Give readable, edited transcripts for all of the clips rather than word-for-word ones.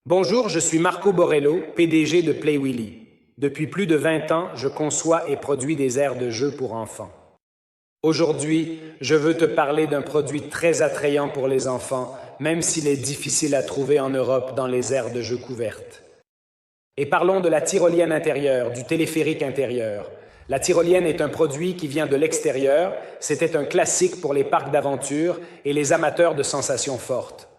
Bonjour, je suis Marco Borello, PDG de PlayWilly. Depuis plus de 20 ans, je conçois et produis des aires de jeux pour enfants. Aujourd'hui, je veux te parler d'un produit très attrayant pour les enfants, même s'il est difficile à trouver en Europe dans les aires de jeux couvertes. Et parlons de la tyrolienne intérieure, du téléphérique intérieur. La tyrolienne est un produit qui vient de l'extérieur, c'était un classique pour les parcs d'aventure et les amateurs de sensations fortes.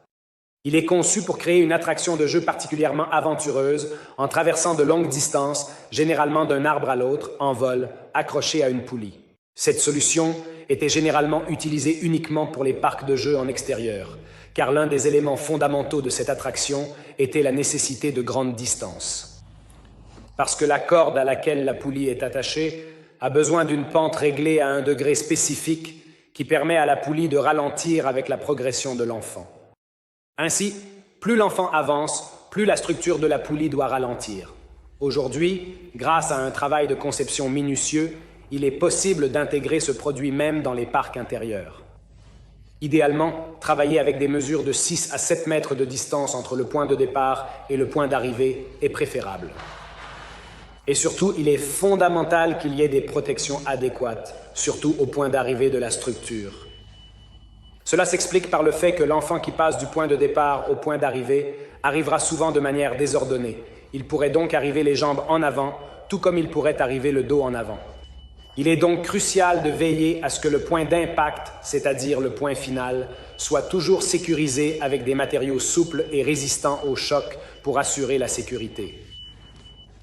Il est conçu pour créer une attraction de jeu particulièrement aventureuse en traversant de longues distances, généralement d'un arbre à l'autre, en vol, accroché à une poulie. Cette solution était généralement utilisée uniquement pour les parcs de jeux en extérieur, car l'un des éléments fondamentaux de cette attraction était la nécessité de grandes distances. Parce que la corde à laquelle la poulie est attachée a besoin d'une pente réglée à un degré spécifique qui permet à la poulie de ralentir avec la progression de l'enfant. Ainsi, plus l'enfant avance, plus la structure de la poulie doit ralentir. Aujourd'hui, grâce à un travail de conception minutieux, il est possible d'intégrer ce produit même dans les parcs intérieurs. Idéalement, travailler avec des mesures de 6 à 7 mètres de distance entre le point de départ et le point d'arrivée est préférable. Et surtout, il est fondamental qu'il y ait des protections adéquates, surtout au point d'arrivée de la structure. Cela s'explique par le fait que l'enfant qui passe du point de départ au point d'arrivée arrivera souvent de manière désordonnée. Il pourrait donc arriver les jambes en avant, tout comme il pourrait arriver le dos en avant. Il est donc crucial de veiller à ce que le point d'impact, c'est-à-dire le point final, soit toujours sécurisé avec des matériaux souples et résistants au choc pour assurer la sécurité.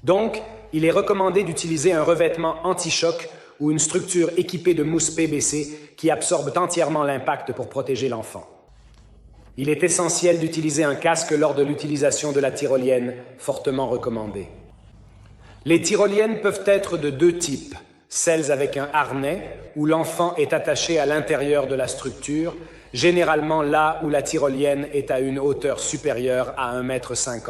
Donc, il est recommandé d'utiliser un revêtement anti-choc ou une structure équipée de mousse PVC qui absorbe entièrement l'impact pour protéger l'enfant. Il est essentiel d'utiliser un casque lors de l'utilisation de la tyrolienne, fortement recommandé. Les tyroliennes peuvent être de deux types, celles avec un harnais, où l'enfant est attaché à l'intérieur de la structure, généralement là où la tyrolienne est à une hauteur supérieure à 1,50 m.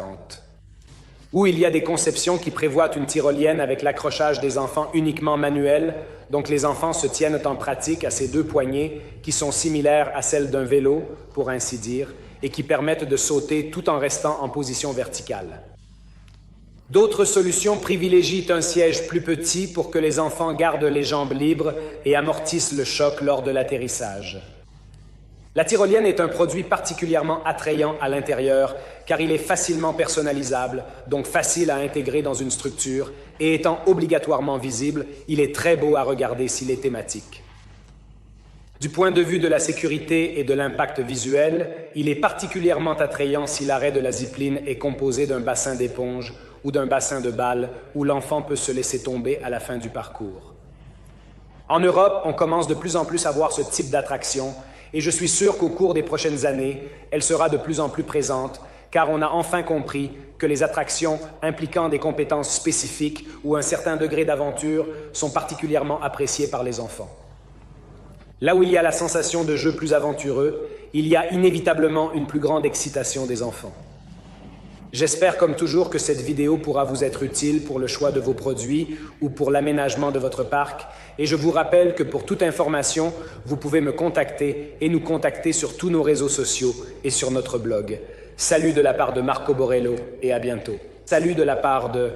Ou il y a des conceptions qui prévoient une tyrolienne avec l'accrochage des enfants uniquement manuel, donc les enfants se tiennent en pratique à ces deux poignées qui sont similaires à celles d'un vélo, pour ainsi dire, et qui permettent de sauter tout en restant en position verticale. D'autres solutions privilégient un siège plus petit pour que les enfants gardent les jambes libres et amortissent le choc lors de l'atterrissage. La tyrolienne est un produit particulièrement attrayant à l'intérieur car il est facilement personnalisable, donc facile à intégrer dans une structure et étant obligatoirement visible, il est très beau à regarder s'il est thématique. Du point de vue de la sécurité et de l'impact visuel, il est particulièrement attrayant si l'arrêt de la zipline est composé d'un bassin d'éponge ou d'un bassin de balle où l'enfant peut se laisser tomber à la fin du parcours. En Europe, on commence de plus en plus à voir ce type d'attraction et je suis sûr qu'au cours des prochaines années, elle sera de plus en plus présente, car on a enfin compris que les attractions impliquant des compétences spécifiques ou un certain degré d'aventure sont particulièrement appréciées par les enfants. Là où il y a la sensation de jeu plus aventureux, il y a inévitablement une plus grande excitation des enfants. J'espère comme toujours que cette vidéo pourra vous être utile pour le choix de vos produits ou pour l'aménagement de votre parc et je vous rappelle que pour toute information, vous pouvez me contacter et nous contacter sur tous nos réseaux sociaux et sur notre blog. Salut de la part de Marco Borello et à bientôt. Salut de la part de